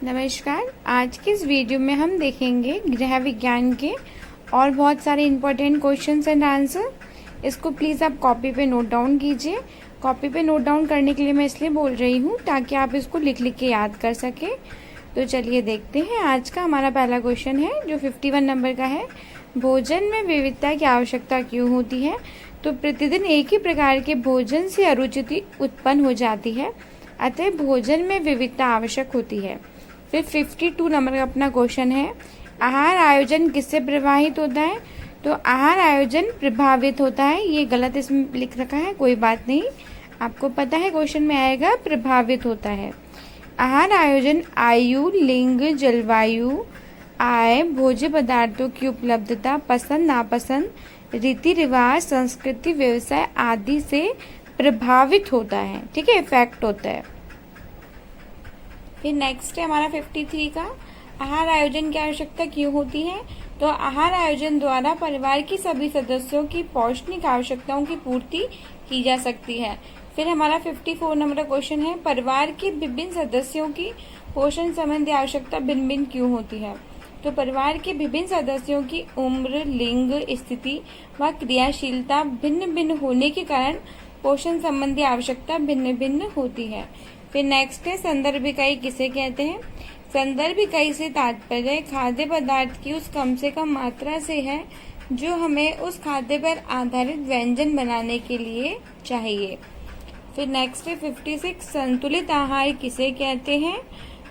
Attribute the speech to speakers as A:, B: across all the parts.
A: नमस्कार। आज के इस वीडियो में हम देखेंगे गृह विज्ञान के और बहुत सारे इम्पोर्टेंट क्वेश्चंस एंड आंसर। इसको प्लीज़ आप कॉपी पे नोट डाउन कीजिए। कॉपी पे नोट डाउन करने के लिए मैं इसलिए बोल रही हूँ ताकि आप इसको लिख लिख के याद कर सकें। तो चलिए देखते हैं। आज का हमारा पहला क्वेश्चन है जो 51 नंबर का है। भोजन में विविधता की आवश्यकता क्यों होती है? तो प्रतिदिन एक ही प्रकार के भोजन से अरुचि उत्पन्न हो जाती है, अतः भोजन में विविधता आवश्यक होती है। फिर 52 नंबर का अपना क्वेश्चन है, आहार आयोजन किससे प्रभावित होता है? तो आहार आयोजन प्रभावित होता है, ये गलत इसमें लिख रखा है, कोई बात नहीं, आपको पता है क्वेश्चन में आएगा प्रभावित होता है। आहार आयोजन आयु, लिंग, जलवायु, आय, भोज्य पदार्थों की उपलब्धता, पसंद नापसंद, रीति रिवाज, संस्कृति, व्यवसाय आदि से प्रभावित होता है। ठीक है, इफेक्ट होता है। फिर नेक्स्ट है हमारा 53 का, आहार आयोजन की आवश्यकता क्यों होती है? तो आहार आयोजन द्वारा परिवार की सभी सदस्यों की पौष्टिक आवश्यकताओं की पूर्ति की जा सकती है। फिर हमारा 54 नंबर का क्वेश्चन है, परिवार के विभिन्न सदस्यों की पोषण संबंधी आवश्यकता भिन्न भिन्न क्यों होती है? तो परिवार के विभिन्न सदस्यों की उम्र, लिंग, स्थिति व क्रियाशीलता भिन्न भिन्न होने के कारण पोषण संबंधी आवश्यकता भिन्न भिन्न होती है। फिर नेक्स्ट है, संदर्भ इकाई किसे कहते हैं? संदर्भ इकाई से तात्पर्य खाद्य पदार्थ की उस कम से कम मात्रा से है जो हमें उस खाद्य पर आधारित व्यंजन बनाने के लिए चाहिए। फिर नेक्स्ट है 56, संतुलित आहार किसे कहते हैं?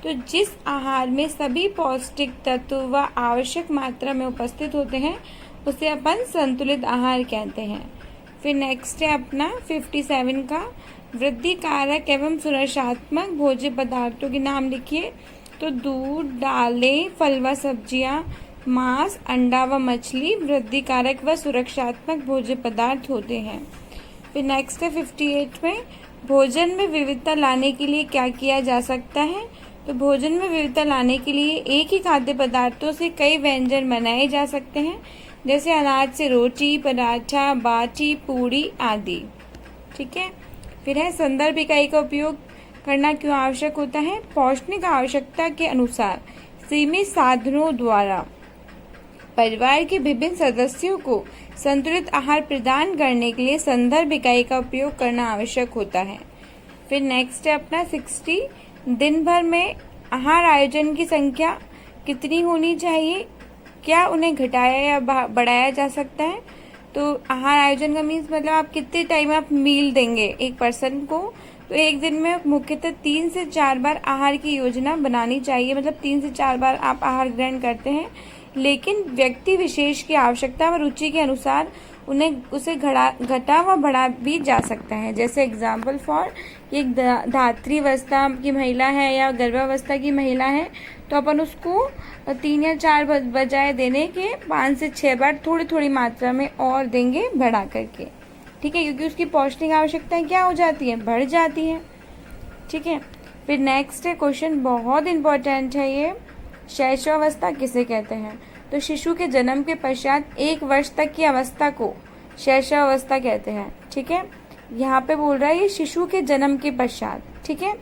A: तो जिस आहार में सभी पौष्टिक तत्व व आवश्यक मात्रा में उपस्थित होते हैं उसे अपन संतुलित आहार कहते हैं। फिर नेक्स्ट है अपना 57 का, वृद्धि कारक एवं सुरक्षात्मक भोज्य पदार्थों के नाम लिखिए। तो दूध, दालें, फल व सब्जियां, मांस, अंडा व मछली वृद्धि कारक व सुरक्षात्मक भोज्य पदार्थ होते हैं। फिर नेक्स्ट है 58 में, भोजन में विविधता लाने के लिए क्या किया जा सकता है? तो भोजन में विविधता लाने के लिए एक ही खाद्य पदार्थों से कई व्यंजन बनाए जा सकते हैं, जैसे अनाज से रोटी, पराठा, बाटी, पूड़ी आदि। ठीक है। फिर है, संदर्भ इकाई का उपयोग करना क्यों आवश्यक होता है? पौष्टिक आवश्यकता के अनुसार सीमित साधनों द्वारा परिवार के विभिन्न सदस्यों को संतुलित आहार प्रदान करने के लिए संदर्भ इकाई का उपयोग करना आवश्यक होता है। फिर नेक्स्ट है अपना 60, दिन भर में आहार आयोजन की संख्या कितनी होनी चाहिए? क्या उन्हें घटाया या बढ़ाया जा सकता है? तो आहार आयोजन का मीन्स मतलब आप कितने टाइम आप मील देंगे एक पर्सन को। तो एक दिन में मुख्यतः 3 से 4 बार आहार की योजना बनानी चाहिए, मतलब 3 से 4 बार आप आहार ग्रहण करते हैं, लेकिन व्यक्ति विशेष की आवश्यकता व रुचि के अनुसार उसे घटा व बढ़ा भी जा सकता है। जैसे एग्जाम्पल फॉर, एक धात्री अवस्था की महिला है या गर्भावस्था की महिला है तो अपन उसको 3 या 4 बजाय देने के 5 से 6 बार थोड़ी थोड़ी मात्रा में और देंगे बढ़ा करके। ठीक है, क्योंकि उसकी पौष्टिक आवश्यकताएं क्या हो जाती है, बढ़ जाती है। ठीक है। फिर नेक्स्ट है क्वेश्चन, बहुत इंपॉर्टेंट है ये, शैशवावस्था किसे कहते हैं? तो शिशु के जन्म के पश्चात 1 वर्ष तक की अवस्था को शैशवावस्था कहते हैं। ठीक है, यहाँ पे बोल रहा है ये शिशु के जन्म के पश्चात। ठीक है,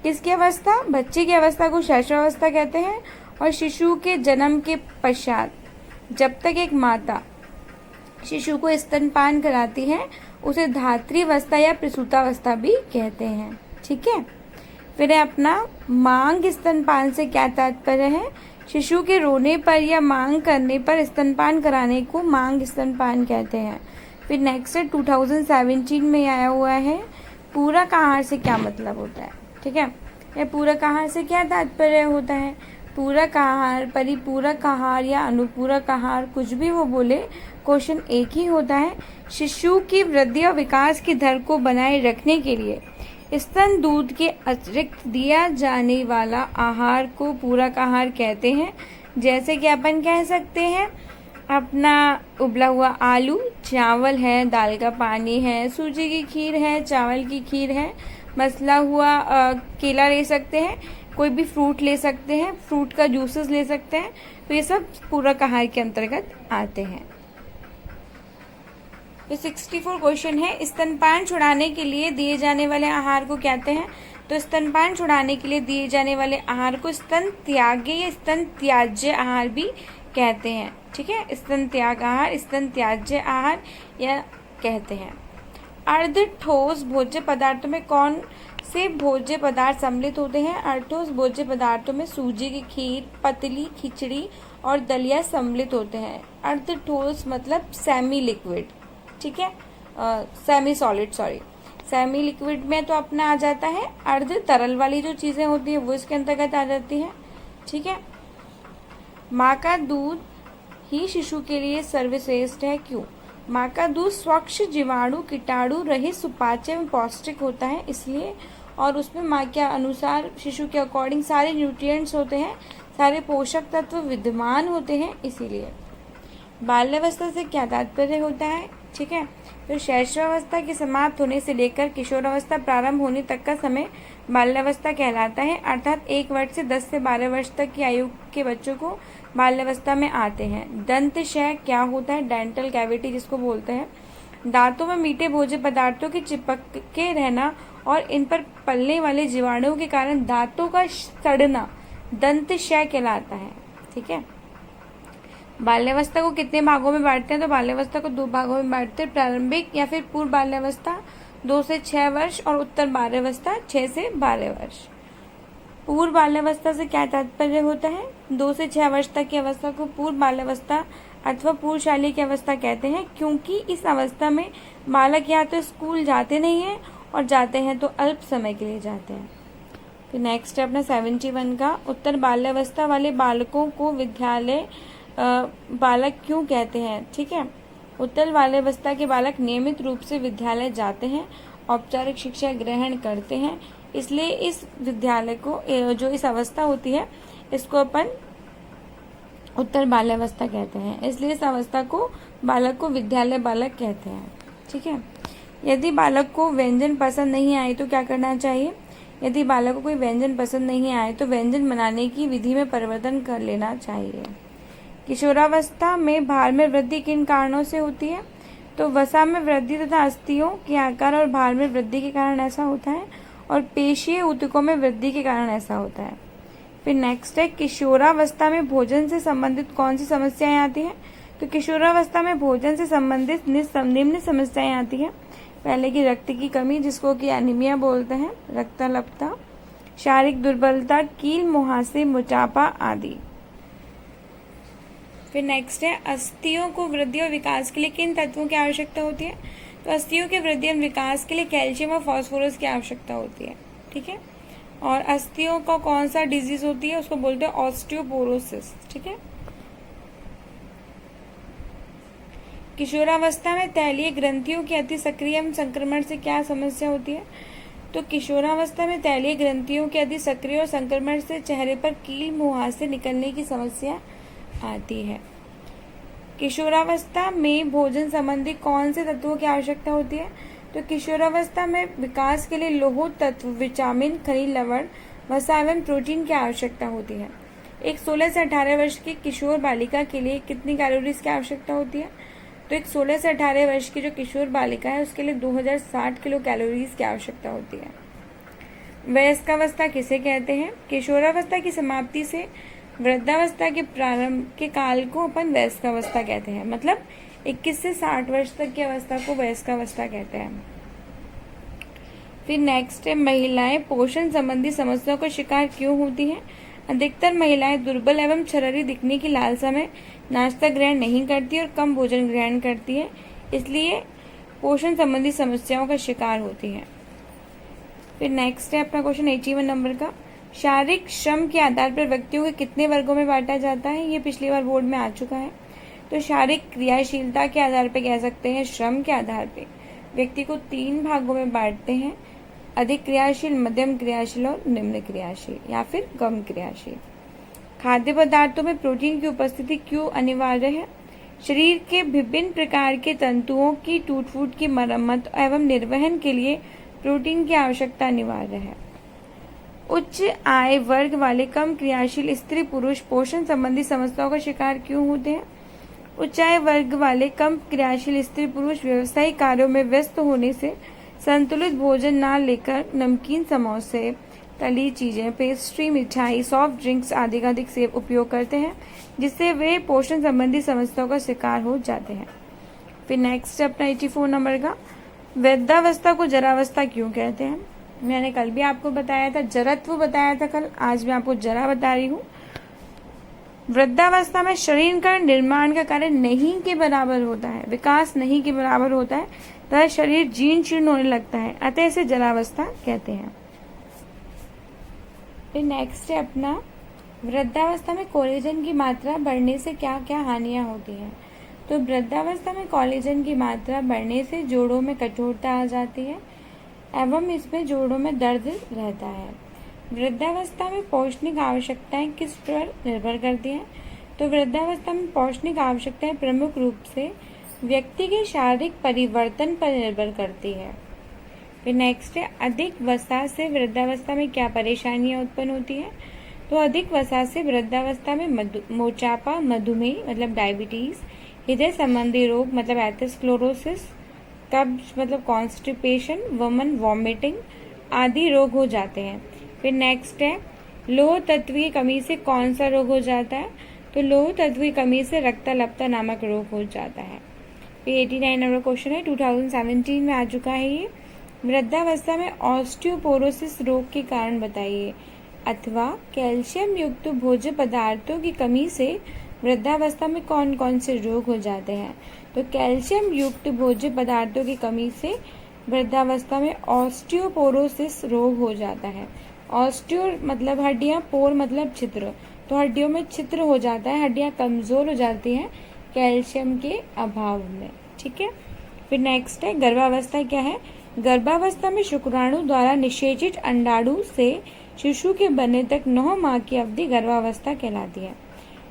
A: किसकी अवस्था? बच्चे की अवस्था को शैशवावस्था कहते हैं। और शिशु के जन्म के पश्चात जब तक एक माता शिशु को स्तनपान कराती है उसे धात्री अवस्था या प्रसूतावस्था भी कहते हैं। ठीक है। फिर है अपना मांग स्तनपान से क्या तात्पर्य है? शिशु के रोने पर या मांग करने पर स्तनपान कराने को मांग स्तनपान कहते हैं। फिर नेक्स्ट है 2017 में आया हुआ है, पूरक आहार से क्या मतलब होता है? ठीक है, यह पूरक आहार से क्या तात्पर्य होता है? पूरक आहार, परिपूरक आहार या अनुपूरक आहार, कुछ भी वो बोले, क्वेश्चन एक ही होता है। शिशु की वृद्धि और विकास की दर को बनाए रखने के लिए स्तन दूध के अतिरिक्त दिया जाने वाला आहार को पूरक आहार कहते हैं। जैसे कि अपन कह सकते हैं अपना उबला हुआ आलू, चावल है, दाल का पानी है, सूजी की खीर है, चावल की खीर है, मसला हुआ केला ले सकते हैं, कोई भी फ्रूट ले सकते हैं, फ्रूट का जूसेस ले सकते हैं। तो ये सब पूरक आहार के अंतर्गत आते हैं। तो 64 क्वेश्चन है, स्तनपान छुड़ाने के लिए दिए जाने वाले आहार को कहते हैं? तो स्तनपान छुड़ाने के लिए दिए जाने वाले आहार को स्तन त्याग्य या स्तन त्याज्य आहार भी कहते हैं। ठीक है, स्तन त्याग आहार, स्तन त्याज्य आहार या कहते हैं। अर्ध ठोस भोज्य पदार्थों में कौन से भोज्य पदार्थ सम्मिलित होते हैं? अर्धठोस भोज्य पदार्थों में सूजी की खीर, पतली खिचड़ी और दलिया सम्मिलित होते हैं। अर्धठोस मतलब सेमी लिक्विड, ठीक है, सेमी सॉलिड, सेमी लिक्विड में तो अपना आ जाता है। अर्ध तरल वाली जो चीजें होती है वो इसके अंतर्गत आ जाती है। ठीक है, माँ का दूध ही शिशु के लिए सर्वश्रेष्ठ है, क्यों? माँ का दूध स्वच्छ, जीवाणु कीटाणु रहित, सुपाच्य एवं पौष्टिक होता है इसलिए, और उसमें माँ के अनुसार शिशु के अकॉर्डिंग सारे न्यूट्रिएंट्स होते हैं, सारे पोषक तत्व विद्यमान होते हैं इसीलिए। बाल्यावस्था से क्या तात्पर्य होता है? ठीक है, तो शैशवावस्था के समाप्त होने से लेकर किशोरावस्था प्रारंभ होने तक का समय बाल्यावस्था कहलाता है, अर्थात 1 वर्ष से 10 से 12 वर्ष तक की आयु के बच्चों को बाल्यावस्था में आते हैं। दंतशय क्या होता है? डेंटल कैविटी जिसको बोलते हैं। दांतों में मीठे भोज्य पदार्थों के चिपक के रहना और इन पर पलने वाले जीवाणुओं के कारण दांतों का सड़ना दंतशय कहलाता है। ठीक है, बाल्यावस्था को कितने भागों में बांटते हैं? तो बाल्यावस्था को 2 भागों में बांटते हैं, प्रारंभिक या फिर पूर्व बाल्यावस्था 2 से 6 वर्ष और उत्तर बाल्यावस्था 6 से 12 वर्ष। पूर्व बाल्यावस्था से क्या तात्पर्य होता है? 2 से 6 वर्ष तक की अवस्था को पूर्व बाल्यावस्था अथवा पूर्वशाली की अवस्था कहते हैं, क्योंकि इस अवस्था में बालक या तो स्कूल जाते नहीं हैं और जाते हैं तो अल्प समय के लिए जाते हैं। फिर नेक्स्ट है अपना 71 का, उत्तर बाल्यावस्था वाले बालकों को विद्यालय बालक क्यों कहते हैं? ठीक है, उत्तर बाल्यावस्था के बालक नियमित रूप से विद्यालय जाते हैं, औपचारिक शिक्षा ग्रहण करते हैं, इसलिए इस विद्यालय को जो इस अवस्था होती है इसको अपन उत्तर बाल्यावस्था कहते हैं, इसलिए इस अवस्था को बालक को विद्यालय बालक कहते हैं। ठीक है, यदि बालक को व्यंजन पसंद नहीं आए तो क्या करना चाहिए? यदि बालक को कोई व्यंजन पसंद नहीं आए तो व्यंजन बनाने की विधि में परिवर्तन कर लेना चाहिए। किशोरावस्था में भार में वृद्धि किन कारणों से होती है? तो वसा में वृद्धि तथा अस्थियों के आकार और भार में वृद्धि के कारण ऐसा होता है, और पेशीय ऊतकों में वृद्धि के कारण ऐसा होता है। फिर नेक्स्ट है, किशोरावस्था में भोजन से संबंधित कौन सी समस्याएं आती हैं? तो किशोरावस्था में भोजन से संबंधित निम्न समस्याएं आती हैं। पहले की रक्त की कमी जिसको कि एनीमिया बोलते हैं, रक्ताल्पता, शारीरिक दुर्बलता, कील मुहासे, मोटापा आदि। फिर नेक्स्ट है, अस्थियों को वृद्धि और विकास के लिए किन तत्वों की आवश्यकता होती है? तो अस्थियों के वृद्धि और विकास के लिए कैल्शियम और फास्फोरस की आवश्यकता होती है। ठीक है, और अस्थियों का कौन सा डिजीज होती है? उसको बोलते हैं ऑस्टियोपोरोसिस। ठीक है, किशोरावस्था में तैलीय ग्रंथियों की अति सक्रिय संक्रमण से क्या समस्या होती है? तो किशोरावस्था में तैलीय ग्रंथियों के अति सक्रिय और संक्रमण से चेहरे पर कील मुहासे निकलने की समस्या आती है। किशोरावस्था में भोजन संबंधी कौन से तत्वों की आवश्यकता होती है? तो किशोरावस्था में विकास के लिए लौह तत्व, विटामिन, खनिज लवण, वसा एवं प्रोटीन की आवश्यकता होती है। एक 16 से 18 वर्ष की किशोर बालिका के लिए कितनी कैलोरीज की आवश्यकता होती है? तो एक 16 से 18 वर्ष की जो किशोर बालिका है उसके लिए 2060 किलो कैलोरीज की आवश्यकता होती है। वयस्कावस्था किसे कहते हैं? किशोरावस्था की समाप्ति से वृद्धावस्था के प्रारंभ के काल को अपन वयस्कावस्था कहते हैं, मतलब 21 से 60 वर्ष तक की अवस्था को वयस्कावस्था कहते हैं। फिर नेक्स्ट है, महिलाएं पोषण संबंधी समस्याओं का शिकार क्यों होती हैं? अधिकतर महिलाएं दुर्बल एवं शरीरी दिखने की लालसा में नाश्ता ग्रहण नहीं करती और कम भोजन ग्रहण करती है, इसलिए पोषण संबंधी समस्याओं का शिकार होती है। फिर नेक्स्ट है अपना क्वेश्चन 81 नंबर का, शारीरिक श्रम के आधार पर व्यक्तियों को कितने वर्गों में बांटा जाता है? ये पिछली बार बोर्ड में आ चुका है। तो शारीरिक क्रियाशीलता के आधार पर कह सकते हैं, श्रम के आधार पर व्यक्ति को 3 भागों में बांटते हैं, अधिक क्रियाशील, मध्यम क्रियाशील और निम्न क्रियाशील या फिर कम क्रियाशील। खाद्य पदार्थों में प्रोटीन की उपस्थिति क्यों अनिवार्य है? शरीर के विभिन्न प्रकार के तंतुओं की टूट फूट की मरम्मत एवं निर्वहन के लिए प्रोटीन की आवश्यकता अनिवार्य है। उच्च आय वर्ग वाले कम क्रियाशील स्त्री पुरुष पोषण संबंधी समस्याओं का शिकार क्यों होते हैं? उच्च आय वर्ग वाले कम क्रियाशील स्त्री पुरुष व्यवसायिक कार्यों में व्यस्त होने से संतुलित भोजन ना लेकर नमकीन, समोसे, तली चीजें, पेस्ट्री, मिठाई, सॉफ्ट ड्रिंक्स आदि का अधिक सेव उपयोग करते हैं, जिससे वे पोषण संबंधी समस्याओं का शिकार हो जाते हैं। फिर नेक्स्ट अपना 84 नंबर का, वृद्धावस्था को जरावस्था क्यों कहते हैं? मैंने कल भी आपको बताया था, जरत्व बताया था कल, आज मैं आपको जरा बता रही हूँ। वृद्धावस्था में शरीर का निर्माण का कार्य नहीं के बराबर होता है, विकास नहीं के बराबर होता है, तथा शरीर जीर्ण शीर्ण होने लगता है, अतः इसे जरावस्था कहते हैं। फिर नेक्स्ट है अपना, वृद्धावस्था में कोलेजन की मात्रा बढ़ने से क्या क्या हानियां होती हैं? तो वृद्धावस्था में कोलेजन की मात्रा बढ़ने से जोड़ों में कठोरता आ जाती है एवं इसमें जोड़ों में दर्द रहता है। वृद्धावस्था में पौष्टिक आवश्यकताएं किस पर निर्भर करती हैं? तो वृद्धावस्था में पौष्टिक आवश्यकताएं प्रमुख रूप से व्यक्ति के शारीरिक परिवर्तन पर निर्भर करती है। फिर नेक्स्ट है, अधिक वसा से वृद्धावस्था में क्या परेशानियां उत्पन्न होती है? तो अधिक वसा से वृद्धावस्था में मोटापा, मधुमेह मतलब डायबिटीज, हृदय संबंधी रोग मतलब एथेरोस्क्लेरोसिस, कब्ज मतलब कॉन्स्टिपेशन, वॉमिटिंग आदि रोग हो जाते हैं। फिर नेक्स्ट है, लौह तत्व की कमी से कौन सा रोग हो जाता है? तो लौह तत्व की कमी से रक्ताल्पता नामक रोग हो जाता है। फिर 89 नंबर क्वेश्चन है, 2017 में आ चुका है ये, वृद्धावस्था में ऑस्टियोपोरोसिस रोग के कारण बताइए, अथवा कैल्शियम युक्त भोज्य पदार्थों की कमी से वृद्धावस्था में कौन कौन से रोग हो जाते हैं? तो कैल्शियम युक्त भोज्य पदार्थों की कमी से वृद्धावस्था में ऑस्टियोपोरोसिस रोग हो जाता है। ऑस्टियो मतलब हड्डियां, पोर मतलब छिद्र, तो हड्डियों में छिद्र हो जाता है, हड्डियां कमजोर हो जाती हैं कैल्शियम के अभाव में। ठीक है। फिर नेक्स्ट है, गर्भावस्था क्या है? गर्भावस्था में शुक्राणु द्वारा निषेचित अंडाणु से शिशु के बनने तक 9 माह की अवधि गर्भावस्था कहलाती है।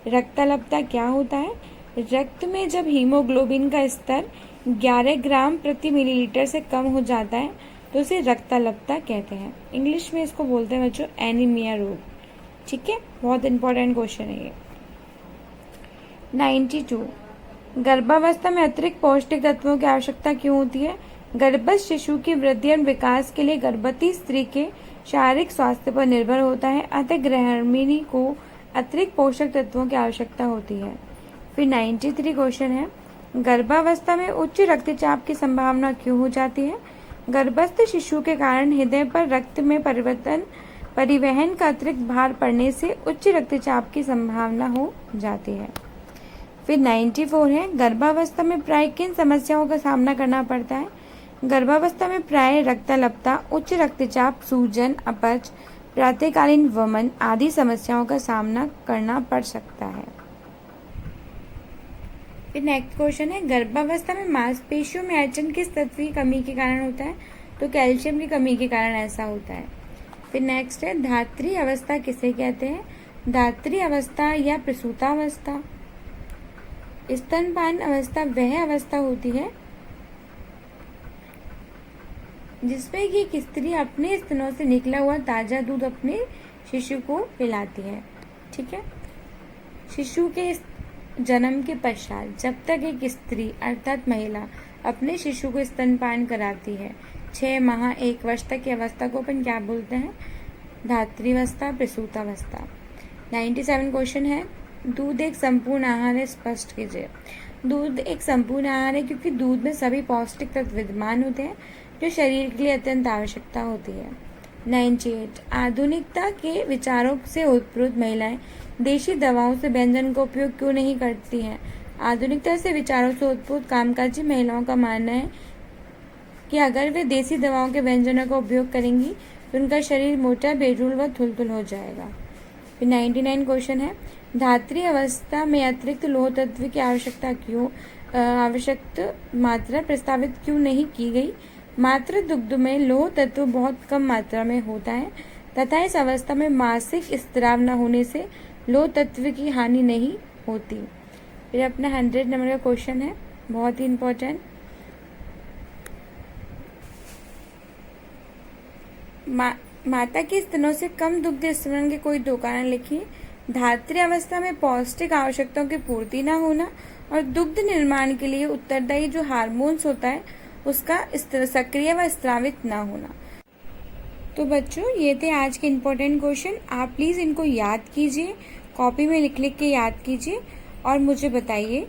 A: रक्ताल्पता क्या होता है? रक्त में जब हीमोग्लोबिन का स्तर 11 ग्राम प्रति मिलीलीटर से कम हो जाता है तो उसे रक्ताल्पता कहते हैं। इंग्लिश में इसको बोलते हैं बच्चों एनीमिया रोग। ठीक है, बहुत इंपॉर्टेंट क्वेश्चन है ये। 92, गर्भावस्था में अतिरिक्त पौष्टिक तत्वों की आवश्यकता क्यों होती है? गर्भस्थ शिशु की वृद्धि और विकास के लिए गर्भवती स्त्री के शारीरिक स्वास्थ्य पर निर्भर होता है, अतः गृहिणी को अतिरिक्त पोषक तत्वों की आवश्यकता होती है। फिर 93 क्वेश्चन है, गर्भावस्था में उच्च रक्तचाप की संभावना क्यों हो जाती है? गर्भस्थ शिशु के कारण हृदय पर रक्त में परिवहन का अतिरिक्त भार पड़ने से उच्च रक्तचाप की संभावना हो जाती है। फिर 94 है, गर्भावस्था में प्राय किन समस्याओं का सामना करना पड़ता है? गर्भावस्था में प्राय रक्ताल्पता, उच्च रक्तचाप, सूजन, अपच, प्रातःकालीन वमन आदि समस्याओं का सामना करना पड़ सकता है। फिर नेक्स्ट क्वेश्चन है, गर्भावस्था में मांसपेशियों में आयरन किस तत्व की कमी के कारण होता है? तो कैल्शियम की कमी के कारण ऐसा होता है। फिर नेक्स्ट है, धात्री अवस्था किसे कहते हैं? धात्री अवस्था या प्रसूतावस्था। स्तनपान अवस्था वह अवस्था होती है जिसमें कि एक स्त्री अपने स्तनों से निकला हुआ ताजा दूध अपने शिशु को पिलाती है। ठीक है। शिशु के जन्म के पश्चात जब तक एक स्त्री अर्थात महिला अपने शिशु को स्तनपान कराती है, 6 माह 1 वर्ष तक की अवस्था को अपन क्या बोलते हैं? धात्रीवस्था, प्रसूतावस्था। 97 क्वेश्चन है, दूध एक संपूर्ण आहार है, स्पष्ट कीजिए। दूध एक संपूर्ण आहार है क्योंकि दूध में सभी पौष्टिक तत्व विद्यमान होते हैं जो शरीर के लिए अत्यंत आवश्यकता होती है। 98, आधुनिकता के विचारों से उत्प्रेरित महिलाएं देशी दवाओं से व्यंजन का उपयोग क्यों नहीं करती हैं? आधुनिकता से विचारों से उत्प्रेरित कामकाजी महिलाओं का मानना है कि अगर वे देसी दवाओं के व्यंजनों का उपयोग करेंगी तो उनका शरीर मोटा, बेजूल व थुलथुल हो जाएगा। फिर 99 क्वेश्चन है, धात्री अवस्था में अतिरिक्त लौह तत्व की आवश्यक मात्रा प्रस्तावित क्यों नहीं की गई? मात्र दुग्ध में लौह तत्व बहुत कम मात्रा में होता है तथा इस अवस्था में मासिक स्त्राव न होने से लौह तत्व की हानि नहीं होती। फिर अपना 100 नंबर का क्वेश्चन है, बहुत ही इंपॉर्टेंट। माता के स्तनों से कम दुग्ध स्खलन के कोई 2 कारण लिखिए। धात्री अवस्था में पौष्टिक आवश्यकताओं की पूर्ति न होना और दुग्ध निर्माण के लिए उत्तरदायी जो हार्मोन्स होता है उसका सक्रिय व स्त्रावित ना होना। तो बच्चों ये थे आज के इम्पोर्टेंट क्वेश्चन। आप प्लीज़ इनको याद कीजिए, कॉपी में लिख लिख के याद कीजिए और मुझे बताइए